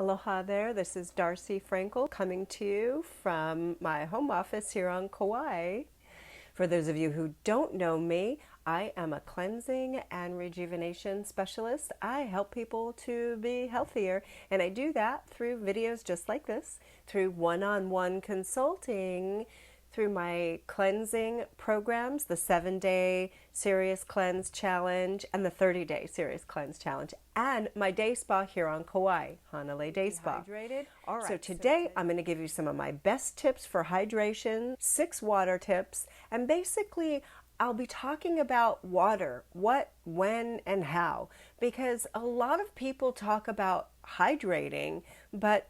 Aloha there, this is Darcy Frankel coming to you from my home office here on Kauai. For those of you who don't know me, I am a cleansing and rejuvenation specialist. I help people to be healthier, and I do that through videos just like this, through one-on-one consulting, through my cleansing programs, the 7-day Serious Cleanse Challenge and the 30-day Serious Cleanse Challenge, and my day spa here on Kauai, Hanalei Day Spa. Hydrated. All right. So today I'm going to give you some of my best tips for hydration, 6 water tips, and basically I'll be talking about water, what, when, and how, because a lot of people talk about hydrating, but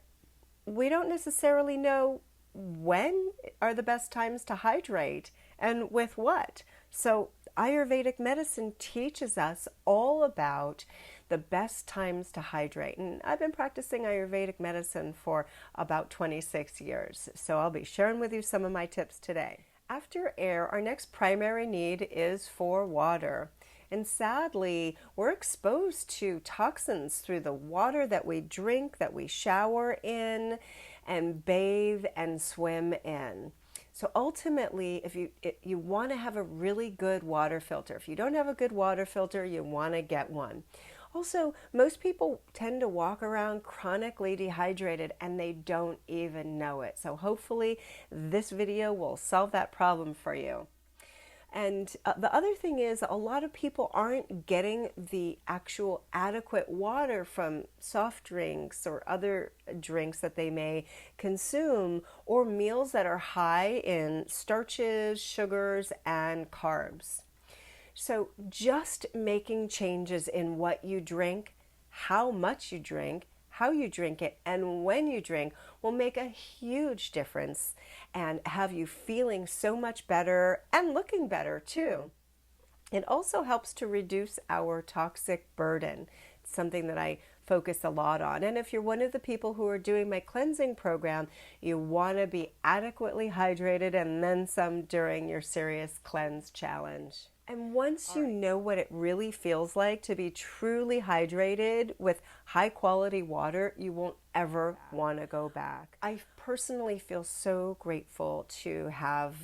we don't necessarily know when are the best times to hydrate and with what. So Ayurvedic medicine teaches us all about the best times to hydrate. And I've been practicing Ayurvedic medicine for about 26 years. So I'll be sharing with you some of my tips today. After air, our next primary need is for water. And sadly, we're exposed to toxins through the water that we drink, that we shower in, and bathe and swim in. So ultimately, if you want to have a really good water filter. If you don't have a good water filter, you want to get one. Also, most people tend to walk around chronically dehydrated and they don't even know it. So hopefully this video will solve that problem for you. And the other thing is, a lot of people aren't getting the actual adequate water from soft drinks or other drinks that they may consume, or meals that are high in starches, sugars, and carbs. So just making changes in what you drink, how much you drink, how you drink it, and when you drink will make a huge difference and have you feeling so much better and looking better too. It also helps to reduce our toxic burden. It's something that I focus a lot on. And if you're one of the people who are doing my cleansing program, you want to be adequately hydrated and then some during your Serious Cleanse Challenge. And once you know what it really feels like to be truly hydrated with high quality water, you won't ever want to go back. I personally feel so grateful to have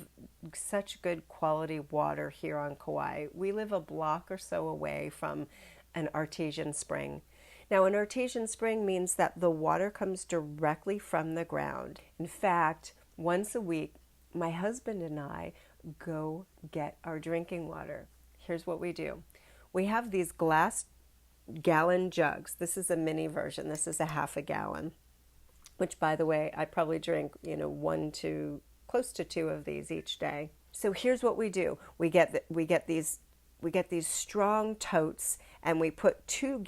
such good quality water here on Kauai. We live a block or so away from an artesian spring. Now, an artesian spring means that the water comes directly from the ground. In fact, once a week, my husband and I go get our drinking water. Here's what we do. We have these glass gallon jugs. This is a mini version. This is a half a gallon, which, by the way, I probably drink, close to 2 of these each day. So here's what we do. We get these strong totes, and we put 2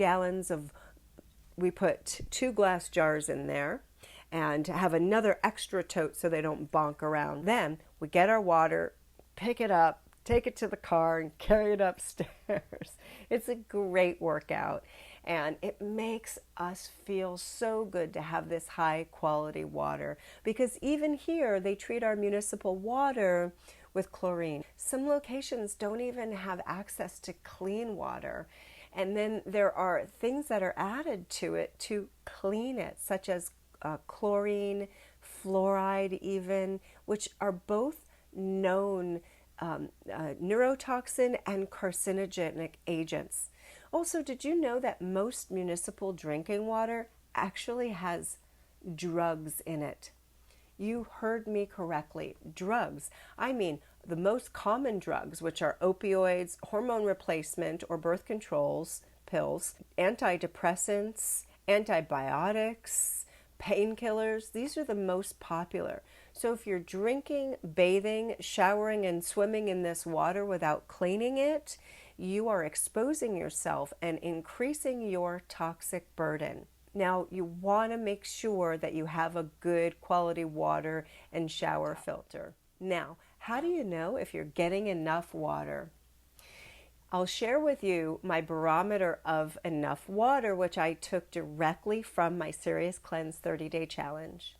glass jars in there, and have another extra tote so they don't bonk around. Then we get our water, pick it up, take it to the car, and carry it upstairs. It's a great workout, and it makes us feel so good to have this high quality water, because even here they treat our municipal water with chlorine. Some locations don't even have access to clean water. And then there are things that are added to it to clean it, such as chlorine, fluoride even, which are both known neurotoxin and carcinogenic agents. Also, did you know that most municipal drinking water actually has drugs in it? You heard me correctly, drugs. I mean, the most common drugs, which are opioids, hormone replacement or birth controls, pills, antidepressants, antibiotics, painkillers. These are the most popular. So if you're drinking, bathing, showering, and swimming in this water without cleaning it, you are exposing yourself and increasing your toxic burden. Now, you want to make sure that you have a good quality water and shower filter. Now, how do you know if you're getting enough water? I'll share with you my barometer of enough water, which I took directly from my Serious Cleanse 30-day challenge.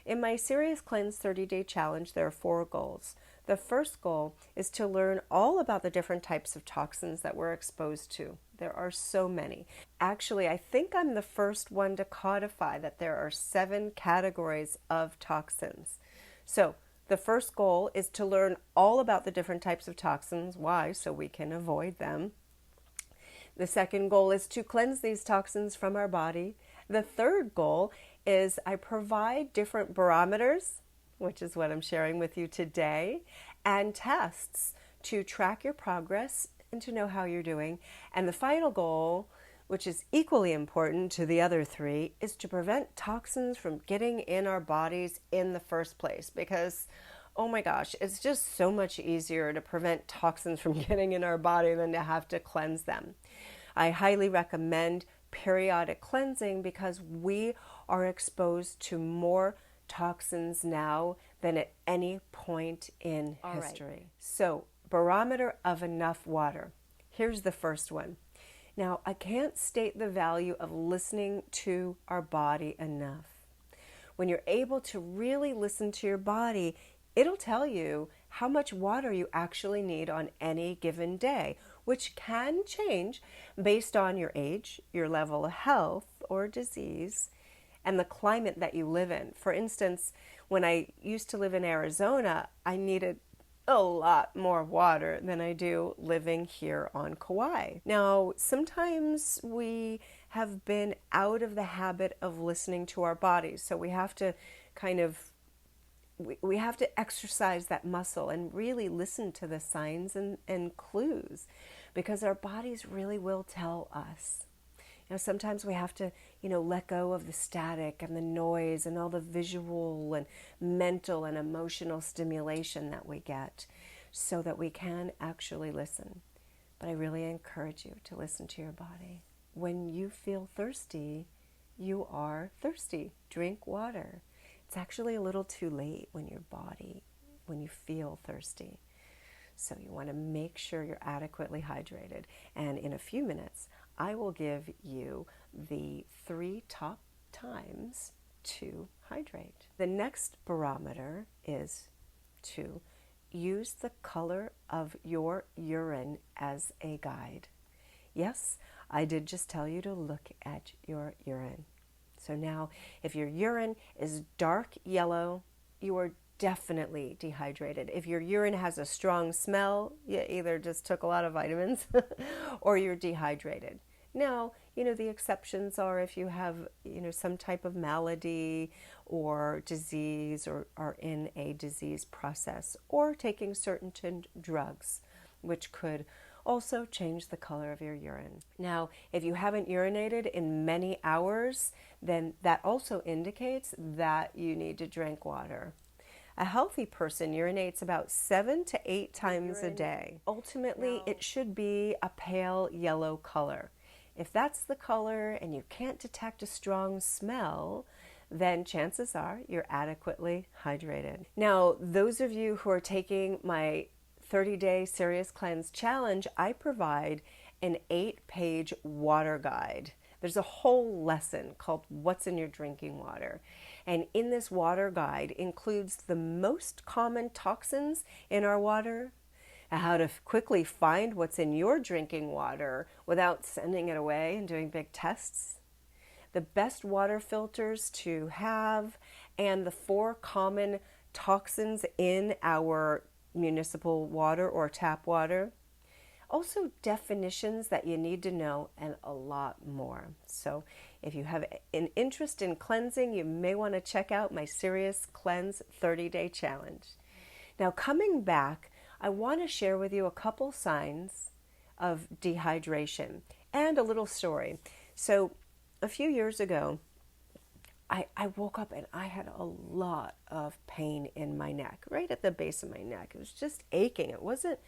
In my Serious Cleanse 30-day challenge, there are 4 goals. The first goal is to learn all about the different types of toxins that we're exposed to. There are so many. Actually, I think I'm the first one to codify that there are 7 categories of toxins. So the first goal is to learn all about the different types of toxins. Why? So we can avoid them. The second goal is to cleanse these toxins from our body. The third goal is I provide different barometers, which is what I'm sharing with you today, and tests to track your progress and to know how you're doing. And the final goal, which is equally important to the other 3, is to prevent toxins from getting in our bodies in the first place. Because, oh my gosh, it's just so much easier to prevent toxins from getting in our body than to have to cleanse them. I highly recommend periodic cleansing because we are exposed to more toxins now than at any point in history. Right. So, barometer of enough water. Here's the first one. Now, I can't state the value of listening to our body enough. When you're able to really listen to your body, it'll tell you how much water you actually need on any given day, which can change based on your age, your level of health or disease, and the climate that you live in. For instance, when I used to live in Arizona, I needed a lot more water than I do living here on Kauai. Now, sometimes we have been out of the habit of listening to our bodies, so we have to we have to exercise that muscle and really listen to the signs and clues, because our bodies really will tell us. Sometimes we have to, let go of the static and the noise and all the visual and mental and emotional stimulation that we get so that we can actually listen. But I really encourage you to listen to your body. When you feel thirsty, you are thirsty. Drink water. It's actually a little too late when you feel thirsty. So you want to make sure you're adequately hydrated. And in a few minutes, I will give you the 3 top times to hydrate. The next barometer is to use the color of your urine as a guide. Yes, I did just tell you to look at your urine. So now, if your urine is dark yellow, you are definitely dehydrated. If your urine has a strong smell, you either just took a lot of vitamins or you're dehydrated. Now, the exceptions are if you have, some type of malady or disease or are in a disease process or taking certain drugs, which could also change the color of your urine. Now, if you haven't urinated in many hours, then that also indicates that you need to drink water. A healthy person urinates about 7 to 8 times a day. Ultimately, it should be a pale yellow color. If that's the color and you can't detect a strong smell, then chances are you're adequately hydrated. Now, those of you who are taking my 30-day Serious Cleanse Challenge, I provide an 8-page water guide. There's a whole lesson called What's in Your Drinking Water. And in this water guide includes the most common toxins in our water, how to quickly find what's in your drinking water without sending it away and doing big tests, the best water filters to have, and the 4 common toxins in our municipal water or tap water. Also definitions that you need to know, and a lot more. So if you have an interest in cleansing, you may want to check out my Serious Cleanse 30-day challenge. Now, coming back, I want to share with you a couple signs of dehydration and a little story. So a few years ago, I woke up and I had a lot of pain in my neck, right at the base of my neck. It was just aching. It wasn't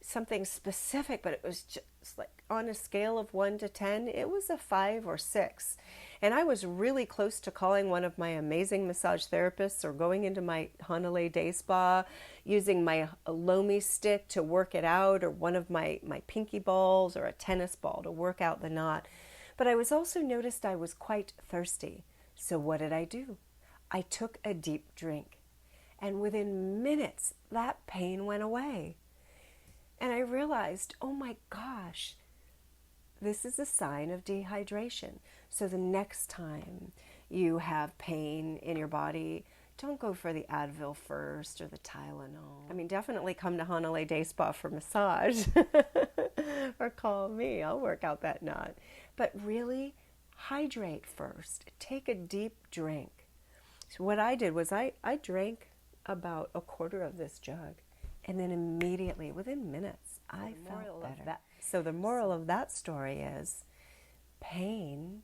something specific, but it was just like on a scale of 1 to 10, it was a 5 or 6. And I was really close to calling one of my amazing massage therapists or going into my Hanalei Day Spa, using my Lomi stick to work it out, or one of my pinky balls or a tennis ball to work out the knot. But I was also noticed I was quite thirsty. So what did I do? I took a deep drink. And within minutes, that pain went away. And I realized, oh my gosh, this is a sign of dehydration. So the next time you have pain in your body, don't go for the Advil first or the Tylenol. I mean, definitely come to Hanalei Day Spa for massage or call me. I'll work out that knot. But really, hydrate first. Take a deep drink. So what I did was I drank about a quarter of this jug, and then immediately, within minutes, I felt better. So the moral of that story is pain,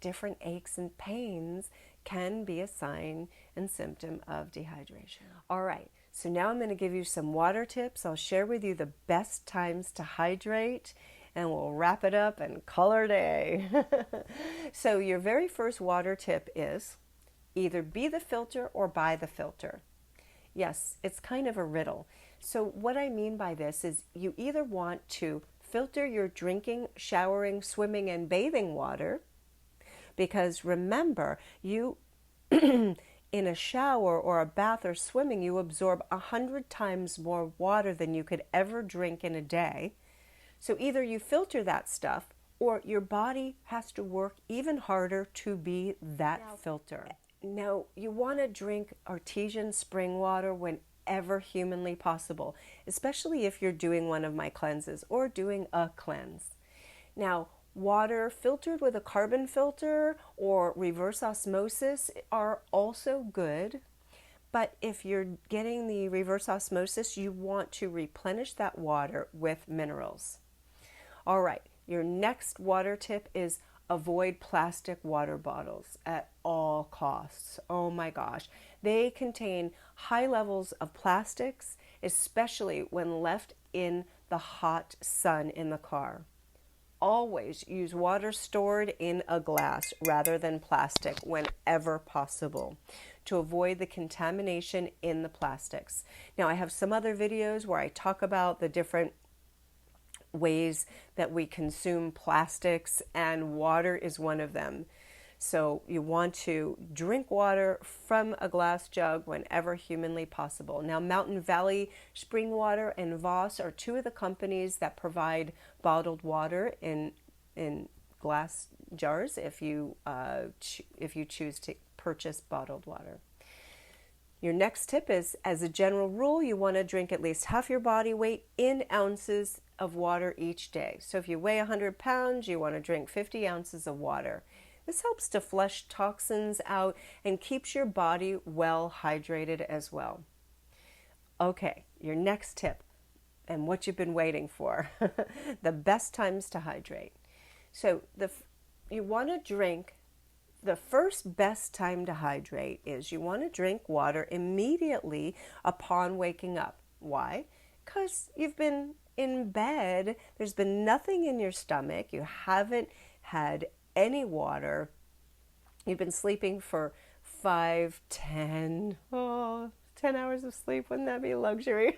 different aches and pains can be a sign and symptom of dehydration. All right, so now I'm going to give you some water tips. I'll share with you the best times to hydrate, and we'll wrap it up and call it a day. So your very first water tip is either be the filter or buy the filter. Yes, it's kind of a riddle. So what I mean by this is you either want to filter your drinking, showering, swimming, and bathing water, because remember, you in a shower or a bath or swimming, you absorb 100 times more water than you could ever drink in a day. So either you filter that stuff or your body has to work even harder to be that filter. Now, you want to drink artesian spring water whenever humanly possible, especially if you're doing one of my cleanses or doing a cleanse. Now, water filtered with a carbon filter or reverse osmosis are also good, but if you're getting the reverse osmosis, you want to replenish that water with minerals. All right, your next water tip is avoid plastic water bottles at all costs. Oh my gosh. They contain high levels of plastics, especially when left in the hot sun in the car. Always use water stored in a glass rather than plastic whenever possible to avoid the contamination in the plastics. Now, I have some other videos where I talk about the different ways that we consume plastics, and water is one of them. So you want to drink water from a glass jug whenever humanly possible. Now, Mountain Valley Spring Water and Voss are two of the companies that provide bottled water in glass jars if you choose to purchase bottled water. Your next tip is, as a general rule, you want to drink at least half your body weight in ounces of water each day. So if you weigh 100 pounds, you want to drink 50 ounces of water. This helps to flush toxins out and keeps your body well hydrated as well. Okay, your next tip, and what you've been waiting for, the best times to hydrate. So you want to drink, the first best time to hydrate is you want to drink water immediately upon waking up. Why? Because you've been in bed, there's been nothing in your stomach, you haven't had any water, you've been sleeping for 5, 10 hours of sleep, wouldn't that be a luxury?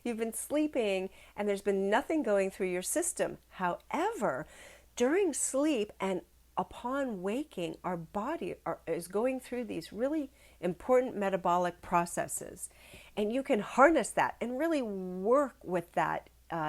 You've been sleeping and there's been nothing going through your system. However, during sleep and upon waking, our body is going through these really important metabolic processes. And you can harness that and really work with that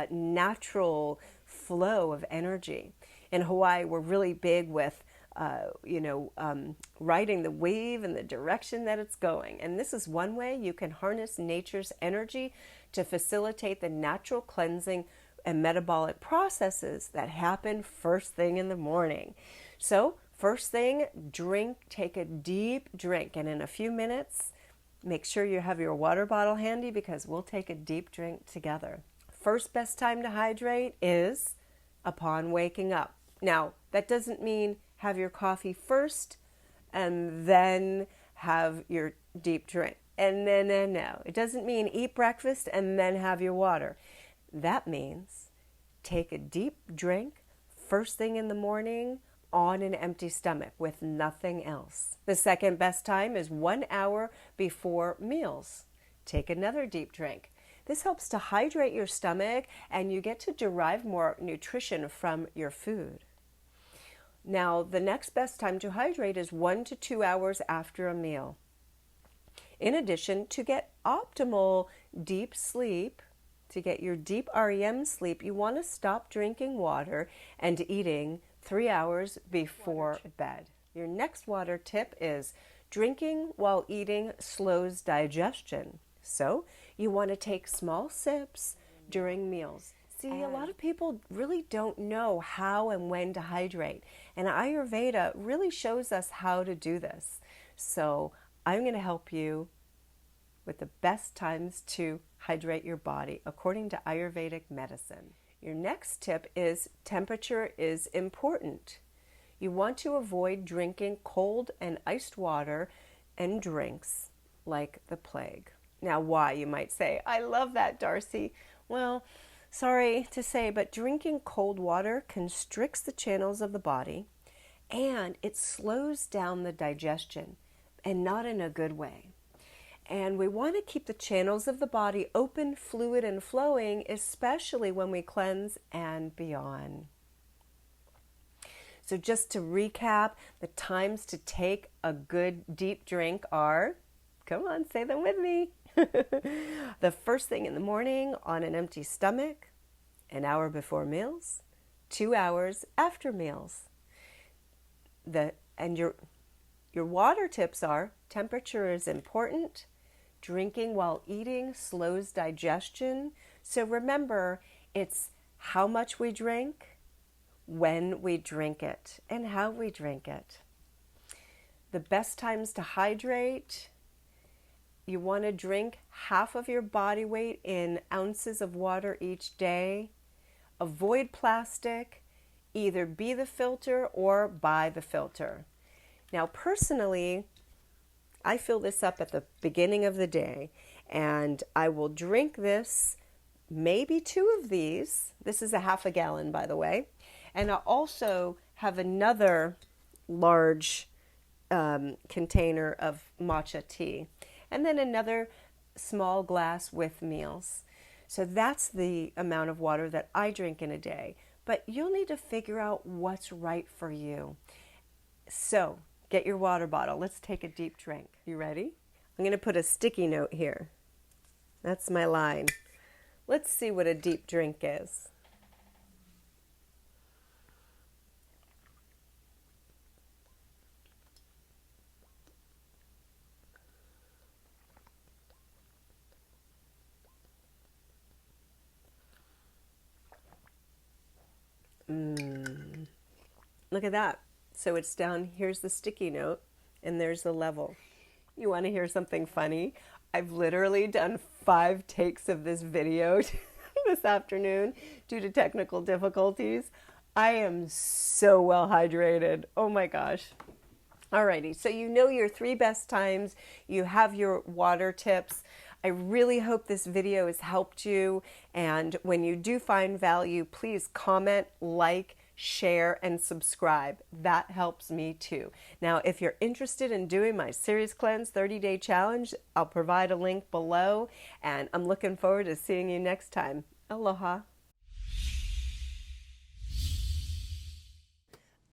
natural flow of energy. In Hawaii, we're really big with, riding the wave in the direction that it's going. And this is one way you can harness nature's energy to facilitate the natural cleansing and metabolic processes that happen first thing in the morning. So first thing, take a deep drink, and in a few minutes, make sure you have your water bottle handy because we'll take a deep drink together. First best time to hydrate is upon waking up. Now, that doesn't mean have your coffee first and then have your deep drink. And no. It doesn't mean eat breakfast and then have your water. That means take a deep drink first thing in the morning on an empty stomach with nothing else. The second best time is 1 hour before meals. Take another deep drink. This helps to hydrate your stomach and you get to derive more nutrition from your food. Now, the next best time to hydrate is 1 to 2 hours after a meal. In addition, to get optimal deep sleep, to get your deep REM sleep, you want to stop drinking water and eating 3 hours before bed. Your next water tip is drinking while eating slows digestion. So you want to take small sips during meals. See, a lot of people really don't know how and when to hydrate, and Ayurveda really shows us how to do this. So I'm going to help you with the best times to hydrate your body according to Ayurvedic medicine. Your next tip is temperature is important. You want to avoid drinking cold and iced water and drinks like the plague. Now, why, you might say? I love that, Darcy. Well, sorry to say, but drinking cold water constricts the channels of the body and it slows down the digestion, and not in a good way. And we want to keep the channels of the body open, fluid, and flowing, especially when we cleanse and beyond. So just to recap, the times to take a good deep drink are, come on, say them with me. The first thing in the morning on an empty stomach, an hour before meals, 2 hours after meals. Your water tips are temperature is important. Drinking while eating slows digestion. So remember, it's how much we drink, when we drink it, and how we drink it. The best times to hydrate, you want to drink half of your body weight in ounces of water each day. Avoid plastic. Either be the filter or buy the filter. Now, personally, I fill this up at the beginning of the day, and I will drink this, maybe 2 of these. This is a half a gallon, by the way. And I also have another large container of matcha tea, and then another small glass with meals. So that's the amount of water that I drink in a day. But you'll need to figure out what's right for you. So get your water bottle. Let's take a deep drink. You ready? I'm going to put a sticky note here. That's my line. Let's see what a deep drink is. Look at that. So it's down, here's the sticky note, and there's the level. You want to hear something funny? I've literally done 5 takes of this video this afternoon due to technical difficulties. I am so well hydrated. Oh my gosh. Alrighty, so you know your 3 best times. You have your water tips. I really hope this video has helped you. And when you do find value, please comment, like, share, and subscribe. That helps me too. Now, if you're interested in doing my Series Cleanse 30-day challenge, I'll provide a link below, and I'm looking forward to seeing you next time. Aloha.